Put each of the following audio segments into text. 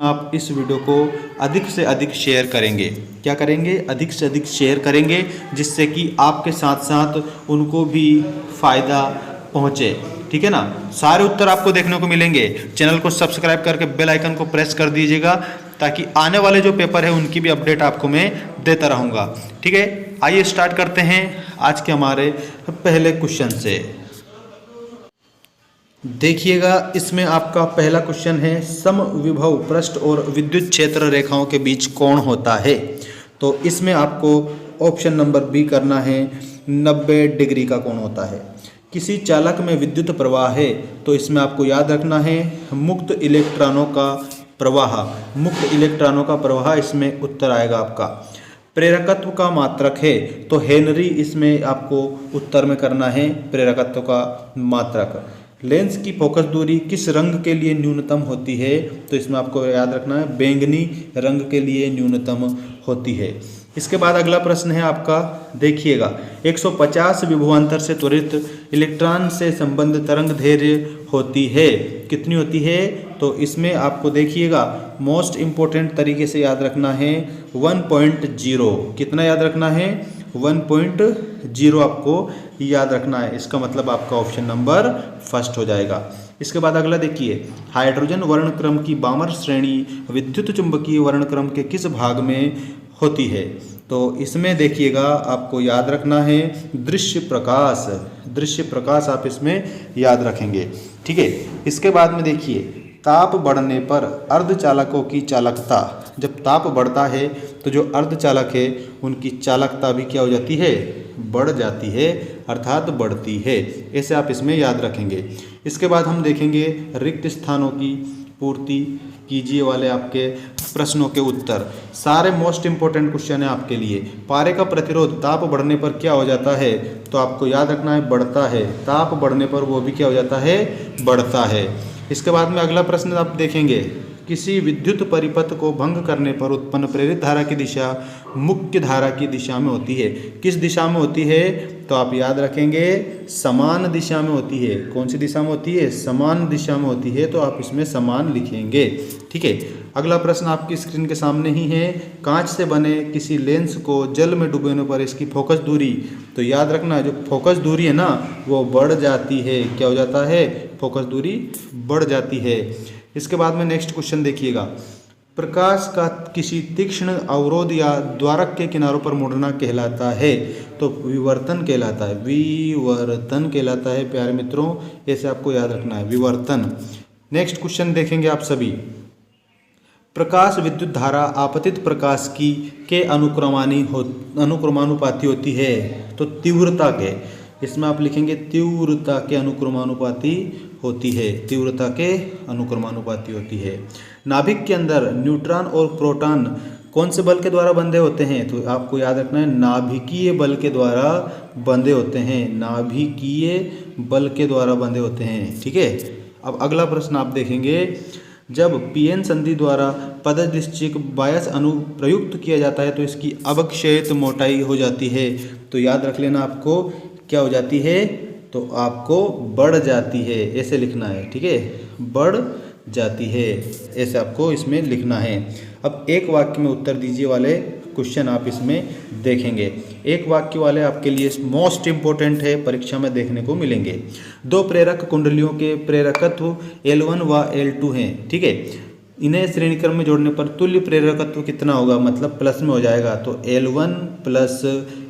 आप इस वीडियो को अधिक से अधिक शेयर करेंगे। क्या करेंगे? अधिक से अधिक शेयर करेंगे, जिससे कि आपके साथ साथ उनको भी फ़ायदा पहुँचे। ठीक है ना? सारे उत्तर आपको देखने को मिलेंगे। चैनल को सब्सक्राइब करके बेल आइकन को प्रेस कर दीजिएगा, ताकि आने वाले जो पेपर है उनकी भी अपडेट आपको मैं देता रहूँगा। ठीक है, आइए स्टार्ट करते हैं आज के हमारे पहले क्वेश्चन से। देखिएगा, इसमें आपका पहला क्वेश्चन है, समविभव पृष्ठ और विद्युत क्षेत्र रेखाओं के बीच कोण होता है। तो इसमें आपको ऑप्शन नंबर बी करना है, 90 डिग्री का कोण होता है। किसी चालक में विद्युत प्रवाह है, तो इसमें आपको याद रखना है मुक्त इलेक्ट्रॉनों का प्रवाह। मुक्त इलेक्ट्रॉनों का प्रवाह इसमें उत्तर आएगा आपका। प्रेरकत्व का मात्रक है, तो हेनरी इसमें आपको उत्तर में करना है प्रेरकत्व का मात्रक। लेंस की फोकस दूरी किस रंग के लिए न्यूनतम होती है, तो इसमें आपको याद रखना है बैंगनी रंग के लिए न्यूनतम होती है। इसके बाद अगला प्रश्न है आपका, देखिएगा, 150 विभवांतर से त्वरित इलेक्ट्रॉन से संबंध तरंग दैर्ध्य होती है, कितनी होती है? तो इसमें आपको देखिएगा मोस्ट इम्पोर्टेंट तरीके से याद रखना है 1.0। कितना याद रखना है? 1.0 आपको याद रखना है। इसका मतलब आपका ऑप्शन नंबर फर्स्ट हो जाएगा। इसके बाद अगला देखिए, हाइड्रोजन वर्णक्रम की बामर श्रेणी विद्युत चुंबकीय वर्णक्रम के किस भाग में होती है? तो इसमें देखिएगा आपको याद रखना है दृश्य प्रकाश। दृश्य प्रकाश आप इसमें याद रखेंगे। ठीक है, इसके बाद में देखिए, ताप बढ़ने पर अर्धचालकों की चालकता, जब ताप बढ़ता है तो जो अर्धचालक है उनकी चालकता भी क्या हो जाती है? बढ़ जाती है, अर्थात बढ़ती है। ऐसे आप इसमें याद रखेंगे। इसके बाद हम देखेंगे रिक्त स्थानों की पूर्ति कीजिए वाले आपके प्रश्नों के उत्तर। सारे मोस्ट इंपोर्टेंट क्वेश्चन है आपके लिए। पारे का प्रतिरोध ताप बढ़ने पर क्या हो जाता है? तो आपको याद रखना है बढ़ता है। ताप बढ़ने पर वो भी क्या हो जाता है? बढ़ता है। इसके बाद में अगला प्रश्न आप देखेंगे, किसी विद्युत परिपथ को भंग करने पर उत्पन्न प्रेरित धारा की दिशा मुख्य धारा की दिशा में होती है। किस दिशा में होती है? तो आप याद रखेंगे समान दिशा में होती है। कौन सी दिशा में होती है? समान दिशा में होती है, तो आप इसमें समान लिखेंगे। ठीक है, अगला प्रश्न आपकी स्क्रीन के सामने ही है, कांच से बने किसी लेंस को जल में डुबोने पर इसकी फोकस दूरी, तो याद रखना जो फोकस दूरी है ना वो बढ़ जाती है। क्या हो जाता है? फोकस दूरी बढ़ जाती है। इसके बाद में नेक्स्ट क्वेश्चन देखिएगा, प्रकाश का किसी तीक्ष्ण अवरोध या द्वारक के किनारों पर मुड़ना कहलाता है, तो विवर्तन कहलाता है। विवर्तन कहलाता है प्यारे मित्रों, ऐसे आपको याद रखना है, विवर्तन। नेक्स्ट क्वेश्चन देखेंगे आप सभी, प्रकाश विद्युत धारा आपतित प्रकाश की के अनुक्रमानुपाती होती है, तो तीव्रता के, इसमें आप लिखेंगे तीव्रता के अनुक्रमानुपाती होती है। तीव्रता के अनुक्रमानुपाती होती है। नाभिक के अंदर न्यूट्रॉन और प्रोटॉन कौन से बल के द्वारा बंधे होते हैं? तो आपको याद रखना है नाभिकीय बल के द्वारा बंधे होते हैं। नाभिकीय बल के द्वारा बंधे होते हैं। ठीक है, अब अगला प्रश्न आप देखेंगे, जब पीएन संधि द्वारा पदनिश्चयक बायस अनुप्रयुक्त किया जाता है तो इसकी अवक्षयित मोटाई हो जाती है, तो याद रख लेना आपको क्या हो जाती है? तो आपको बढ़ जाती है, ऐसे लिखना है। ठीक है, बढ़ जाती है, ऐसे आपको इसमें लिखना है। अब एक वाक्य में उत्तर दीजिए वाले क्वेश्चन आप इसमें देखेंगे। एक वाक्य वाले आपके लिए मोस्ट इंपोर्टेंट है, परीक्षा में देखने को मिलेंगे। दो प्रेरक कुंडलियों के प्रेरकत्व L1 व L2 हैं। ठीक है, इन्हें श्रेणी क्रम में जोड़ने पर तुल्य प्रेरकत्व कितना होगा? मतलब प्लस में हो जाएगा, तो L1 plus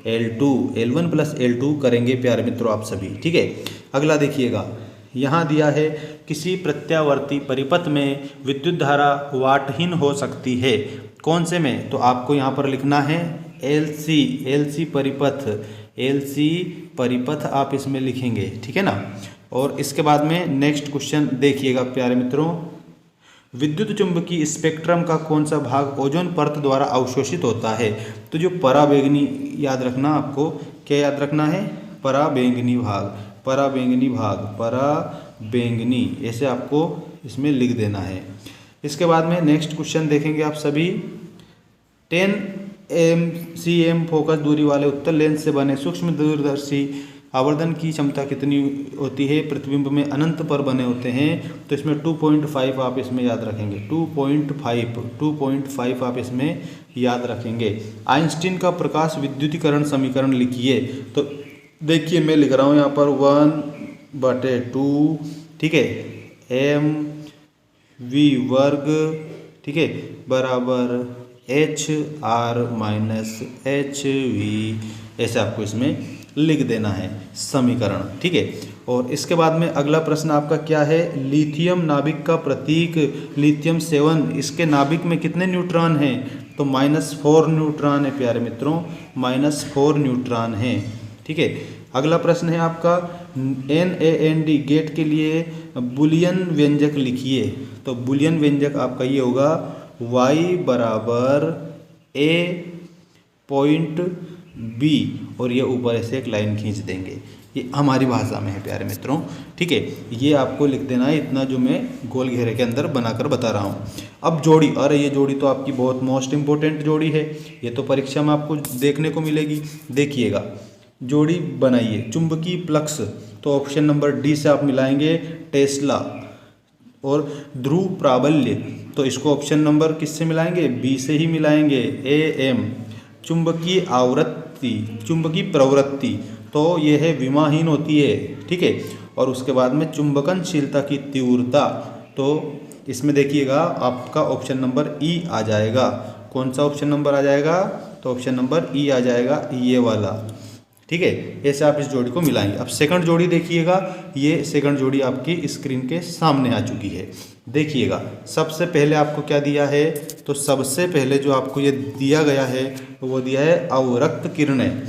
L2, L1 plus L2 करेंगे प्यारे मित्रों आप सभी। ठीक है, अगला देखिएगा, यहाँ दिया है किसी प्रत्यावर्ती परिपथ में विद्युत धारा वाटहीन हो सकती है, कौन से में? तो आपको यहाँ पर लिखना है LC परिपथ। LC परिपथ आप इसमें लिखेंगे। ठीक है ना। और इसके बाद में नेक्स्ट क्वेश्चन देखिएगा प्यारे मित्रों, विद्युत चुंबकीय स्पेक्ट्रम का कौन सा भाग ओजोन परत द्वारा अवशोषित होता है? तो जो पराबैंगनी, याद रखना आपको क्या याद रखना है? पराबैंगनी भाग, पराबैंगनी भाग, पराबैंगनी, ऐसे आपको इसमें लिख देना है। इसके बाद में नेक्स्ट क्वेश्चन देखेंगे आप सभी, 10 cm फोकस दूरी वाले उत्तल लेंस से बने सूक्ष्म दूरदर्शी आवर्धन की क्षमता कितनी होती है, प्रतिबिंब में अनंत पर बने होते हैं, तो इसमें 2.5 आप इसमें याद रखेंगे, 2.5 आप इसमें याद रखेंगे। आइंस्टीन का प्रकाश विद्युतीकरण समीकरण लिखिए। तो देखिए मैं लिख रहा हूँ यहाँ पर 1/2, ठीक है, mv वर्ग, ठीक है, बराबर HR माइनस HV, ऐसे आपको इसमें लिख देना है समीकरण, ठीक है। और इसके बाद में अगला प्रश्न आपका क्या है, लिथियम नाभिक का प्रतीक लिथियम 7, इसके नाभिक में कितने न्यूट्रॉन हैं, तो -4 न्यूट्रॉन है प्यारे मित्रों, -4 न्यूट्रॉन हैं, ठीक है। अगला प्रश्न है आपका NaND गेट के लिए बुलियन व्यंजक लिखिए। तो बुलियन व्यंजक आपका ये होगा y बराबर A.B और ये ऊपर ऐसे एक लाइन खींच देंगे, ये हमारी भाषा में है प्यारे मित्रों, ठीक है। ये आपको लिख देना है इतना जो मैं गोल घेरे के अंदर बनाकर बता रहा हूँ। अब जोड़ी, अरे ये जोड़ी तो आपकी बहुत मोस्ट इंपॉर्टेंट जोड़ी है, ये तो परीक्षा में आपको देखने को मिलेगी। देखिएगा जोड़ी बनाइए, चुंबकीय फ्लक्स, तो ऑप्शन नंबर डी से आप मिलाएंगे टेस्ला, और ध्रुव प्राबल्य, तो इसको ऑप्शन नंबर किससे मिलाएंगे, बी से ही मिलाएंगे, AM। चुंबकीय आवृत्ति, चुंबकीय प्रवृत्ति, तो ये है विमाहीन होती है, ठीक है। और उसके बाद में चुंबकनशीलता की तीव्रता, तो इसमें देखिएगा आपका ऑप्शन नंबर ई आ जाएगा। कौन सा ऑप्शन नंबर आ जाएगा, तो ऑप्शन नंबर ई आ जाएगा, ये वाला, ठीक है। ऐसे आप इस जोड़ी को मिलाएंगे। अब सेकंड जोड़ी देखिएगा, ये सेकंड जोड़ी आपकी स्क्रीन के सामने आ चुकी है। देखिएगा सबसे पहले आपको क्या दिया है, तो सबसे पहले जो आपको ये दिया गया है वो दिया है अवरक्त किरणें।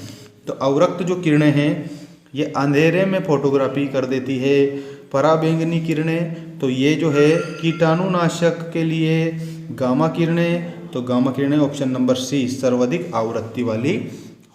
तो अवरक्त जो किरणें हैं ये अंधेरे में फोटोग्राफी कर देती है। पराबैंगनी किरणें, तो ये जो है कीटाणुनाशक के लिए गामा किरणें, तो गामा किरणें ऑप्शन नंबर सी सर्वाधिक आवृत्ति वाली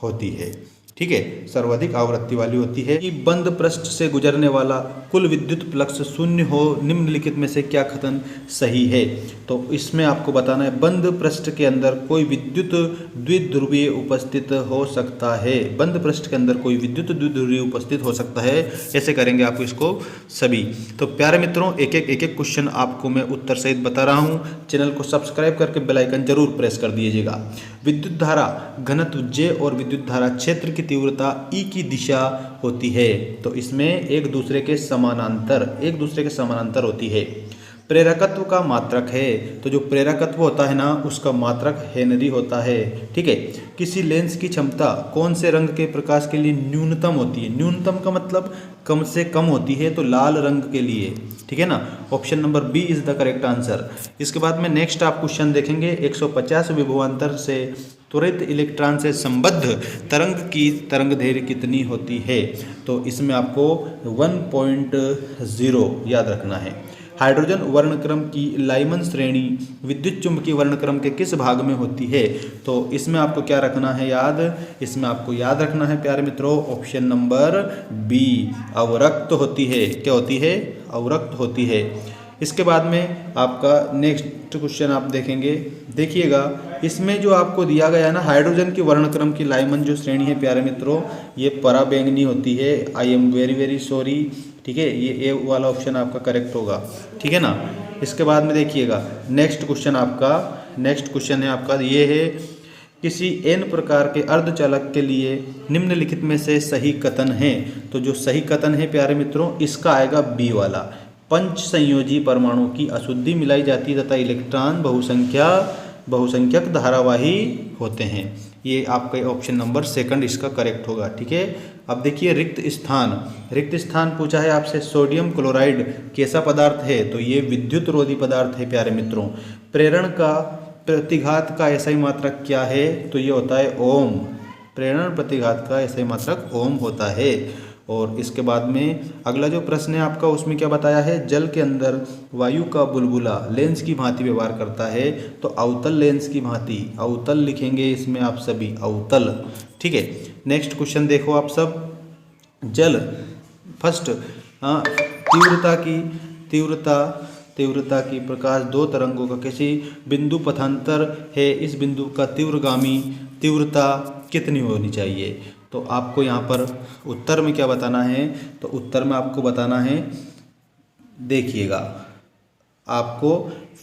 होती है, ठीक है, सर्वाधिक आवृत्ति वाली होती है। कि बंद पृष्ठ से गुजरने वाला कुल विद्युत फ्लक्स शून्य हो, निम्नलिखित में से क्या कथन सही है। तो इसमें आपको बताना है बंद पृष्ठ के अंदर कोई विद्युत द्विध्रुवीय उपस्थित हो सकता है, बंद पृष्ठ के अंदर कोई विद्युत द्विध्रुवीय उपस्थित हो सकता है, ऐसे करेंगे आपको इसको सभी। तो प्यारे मित्रों एक एक क्वेश्चन आपको मैं उत्तर सहित बता रहा हूँ, चैनल को सब्सक्राइब करके बेल आइकन जरूर प्रेस कर दीजिएगा। विद्युत धारा घनत्व J और विद्युत धारा क्षेत्र की तीव्रता E की दिशा होती है, तो इसमें एक दूसरे के समानांतर होती है। प्रेरकत्व का मात्रक है, तो जो प्रेरकत्व होता है ना उसका मात्रक हेनरी होता है, ठीक है। किसी लेंस की क्षमता कौन से रंग के प्रकाश के लिए न्यूनतम होती है, न्यूनतम का मतलब कम से कम होती है, तो लाल रंग के लिए, ठीक है ना, option number B is the correct answer. इसके बाद में नेक्स्ट आप क्वेश्चन देखेंगे 150 विभवांतर से त्वरित इलेक्ट्रॉन से संबद्ध तरंग की तरंग दैर्घ्य कितनी होती है, तो इसमें आपको 1.0 याद रखना है। हाइड्रोजन वर्णक्रम की लाइमन श्रेणी विद्युत चुंबकीय वर्णक्रम के किस भाग में होती है, तो इसमें आपको क्या रखना है याद, इसमें आपको याद रखना है प्यारे मित्रों ऑप्शन नंबर बी, अवरक्त होती है। क्या होती है, अवरक्त होती है। इसके बाद में आपका नेक्स्ट क्वेश्चन आप देखेंगे, देखिएगा इसमें जो आपको दिया गया है ना हाइड्रोजन की वर्णक्रम की लाइमन जो श्रेणी है प्यारे मित्रों ये पराबैंगनी होती है। आई एम वेरी सॉरी, ठीक है, ये ए वाला ऑप्शन आपका करेक्ट होगा, ठीक है ना। इसके बाद में देखिएगा नेक्स्ट क्वेश्चन है आपका ये है, किसी n प्रकार के अर्धचालक के लिए निम्नलिखित में से सही कथन है, तो जो सही कथन है प्यारे मित्रों इसका आएगा बी वाला। पंच संयोजी परमाणु की अशुद्धि मिलाई जाती है तथा इलेक्ट्रॉन बहुसंख्यक धारावाही होते हैं, ये आपका ऑप्शन नंबर सेकंड इसका करेक्ट होगा, ठीक है। अब देखिए रिक्त स्थान पूछा है आपसे, सोडियम क्लोराइड कैसा पदार्थ है, तो ये विद्युत रोधी पदार्थ है प्यारे मित्रों। प्रेरण का प्रतिघात का एसआई मात्रक क्या है, तो ये होता है ओम। प्रेरण प्रतिघात का एसआई मात्रक ओम होता है। और इसके बाद में अगला जो प्रश्न है आपका उसमें क्या बताया है, जल के अंदर वायु का बुलबुला लेंस की भांति व्यवहार करता है, तो अवतल लेंस की भांति, अवतल लिखेंगे इसमें आप सभी, अवतल, ठीक है। नेक्स्ट क्वेश्चन देखो आप सब, जल फर्स्ट तीव्रता की प्रकाश दो तरंगों का किसी बिंदु पथांतर है, इस बिंदु का तीव्रगामी तीव्रता कितनी होनी चाहिए, तो आपको यहाँ पर उत्तर में क्या बताना है, तो उत्तर में आपको बताना है, देखिएगा आपको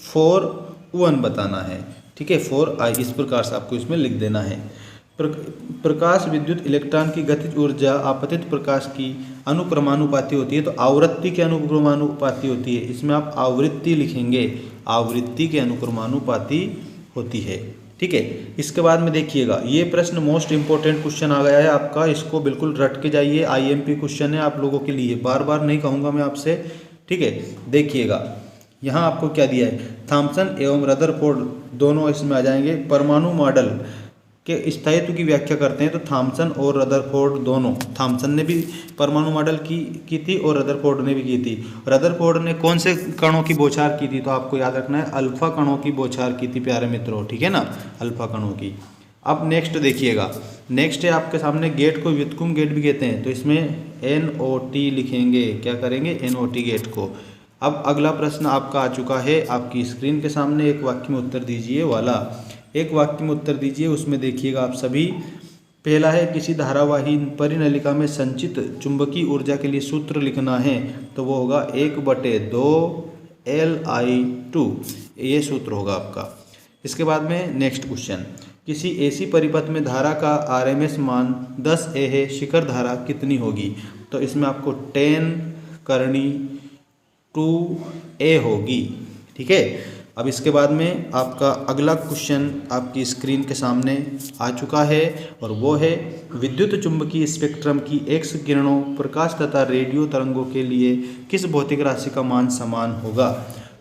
4(1) बताना है, ठीक है, 4i इस प्रकार से आपको इसमें लिख देना है। प्रकाश विद्युत इलेक्ट्रॉन की गतिज ऊर्जा आपतित प्रकाश की अनुक्रमानुपाती होती है, तो आवृत्ति के अनुक्रमानुपाती होती है, इसमें आप आवृत्ति लिखेंगे, आवृत्ति के अनुक्रमानुपाती होती है, ठीक है। इसके बाद में देखिएगा ये प्रश्न मोस्ट इंपॉर्टेंट क्वेश्चन आ गया है आपका, इसको बिल्कुल रट के जाइए, आईएमपी क्वेश्चन है आप लोगों के लिए, बार बार नहीं कहूँगा मैं आपसे, ठीक है। देखिएगा यहाँ आपको क्या दिया है, थॉम्सन एवं रदरफोर्ड दोनों इसमें आ जाएंगे। परमाणु मॉडल के स्थायित्व की व्याख्या करते हैं, तो थॉम्सन और रदरफोर्ड दोनों, थॉम्सन ने भी परमाणु मॉडल की थी और रदरफोर्ड ने भी की थी। रदरफोर्ड ने कौन से कणों की बौछार की थी, तो आपको याद रखना है अल्फा कणों की बौछार की थी प्यारे मित्रों, ठीक है ना, अल्फा कणों की। अब नेक्स्ट देखिएगा, नेक्स्ट है आपके सामने गेट को व्युत्क्रम गेट भी कहते हैं, तो इसमें NOT लिखेंगे, क्या करेंगे, NOT गेट को। अब अगला प्रश्न आपका आ चुका है आपकी स्क्रीन के सामने, एक वाक्य में उत्तर दीजिए वाला, एक वाक्य में उत्तर दीजिए, उसमें देखिएगा आप सभी। पहला है किसी धारावाही परिनलिका में संचित चुंबकीय ऊर्जा के लिए सूत्र लिखना है, तो वो होगा 1/2 Li2, ये सूत्र होगा आपका। इसके बाद में नेक्स्ट क्वेश्चन, किसी एसी परिपथ में धारा का RMS मान 10 A है, शिखर धारा कितनी होगी, तो इसमें आपको 10 करनी 2A होगी, ठीक है। अब इसके बाद में आपका अगला क्वेश्चन आपकी स्क्रीन के सामने आ चुका है, और वो है विद्युत चुंबकीय स्पेक्ट्रम की एक्स किरणों, प्रकाश तथा रेडियो तरंगों के लिए किस भौतिक राशि का मान समान होगा,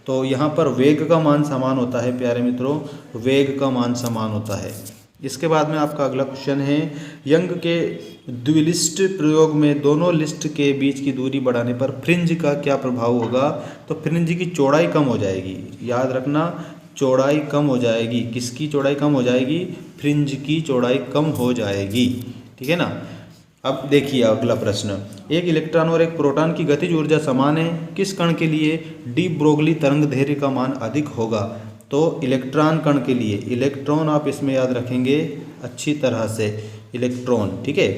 तो यहाँ पर वेग का मान समान होता है प्यारे मित्रों, वेग का मान समान होता है। इसके बाद में आपका अगला क्वेश्चन है, यंग के द्विलिस्ट प्रयोग में दोनों लिस्ट के बीच की दूरी बढ़ाने पर फ्रिंज का क्या प्रभाव होगा, तो फ्रिंज की चौड़ाई कम हो जाएगी, याद रखना चौड़ाई कम हो जाएगी, किसकी चौड़ाई कम हो जाएगी, फ्रिंज की चौड़ाई कम हो जाएगी, ठीक है ना। अब देखिए अगला प्रश्न, एक इलेक्ट्रॉन और एक प्रोटॉन की गतिज ऊर्जा समान है, किस कण के लिए डी ब्रोगली तरंग दैर्ध्य का मान अधिक होगा, तो इलेक्ट्रॉन कण के लिए, इलेक्ट्रॉन आप इसमें याद रखेंगे अच्छी तरह से, इलेक्ट्रॉन, ठीक है।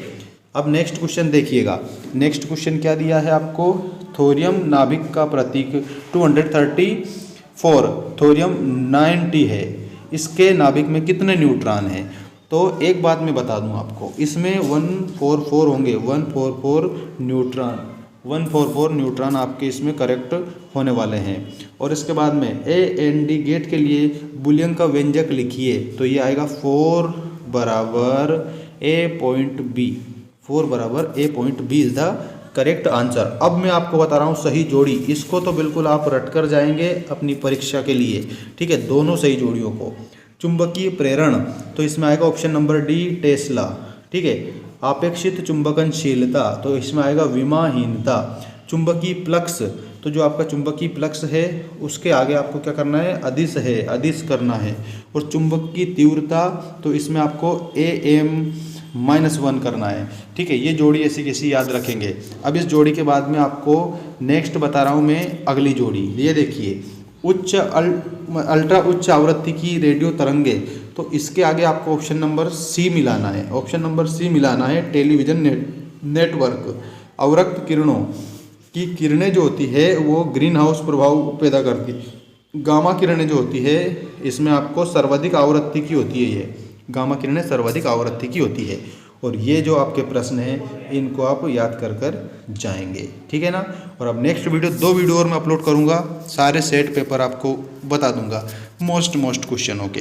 अब नेक्स्ट क्वेश्चन देखिएगा, नेक्स्ट क्वेश्चन क्या दिया है आपको, थोरियम नाभिक का प्रतीक 234, थोरियम 90 है, इसके नाभिक में कितने न्यूट्रॉन हैं, तो एक बात मैं बता दूं आपको, इसमें 144 होंगे, 144 न्यूट्रॉन, 144 न्यूट्रॉन आपके इसमें करेक्ट होने वाले हैं। और इसके बाद में AND गेट के लिए बुलियन का व्यंजक लिखिए, तो ये आएगा 4 बराबर A.B, 4 बराबर A.B is the correct answer. अब मैं आपको बता रहा हूँ सही जोड़ी, इसको तो बिल्कुल आप रट कर जाएंगे अपनी परीक्षा के लिए, ठीक है, दोनों सही जोड़ियों को। चुंबकीय प्रेरण, तो इसमें आएगा ऑप्शन नंबर D टेस्ला, ठीक है। आपेक्षित चुंबकनशीलता, तो इसमें आएगा विमाहीनता। चुंबकीय प्लक्स, तो जो आपका चुंबकीय प्लक्स है उसके आगे आपको क्या करना है, अदिश है, अदिश करना है। और चुंबक की तीव्रता, तो इसमें आपको AM-1 करना है, ठीक है। ये जोड़ी ऐसी कैसी याद रखेंगे। अब इस जोड़ी के बाद में आपको नेक्स्ट बता रहा हूँ मैं अगली जोड़ी, ये देखिए, अल्ट्रा उच्च आवृत्ति की रेडियो तरंगे, तो इसके आगे आपको ऑप्शन नंबर C मिलाना है, ऑप्शन नंबर C मिलाना है, टेलीविज़न नेटवर्क। अवरक्त किरणों की किरणें जो होती है वो ग्रीन हाउस प्रभाव पैदा करती, गामा किरणें जो होती है इसमें आपको सर्वाधिक आवृत्ति की होती है, ये गामा किरणें सर्वाधिक आवृत्ति की होती है। और ये जो आपके प्रश्न हैं इनको आप याद कर कर जाएंगे, ठीक है ना। और अब नेक्स्ट वीडियो, 2 वीडियो और मैं अपलोड करूँगा, सारे सेट पेपर आपको बता दूंगा मोस्ट क्वेश्चनों के।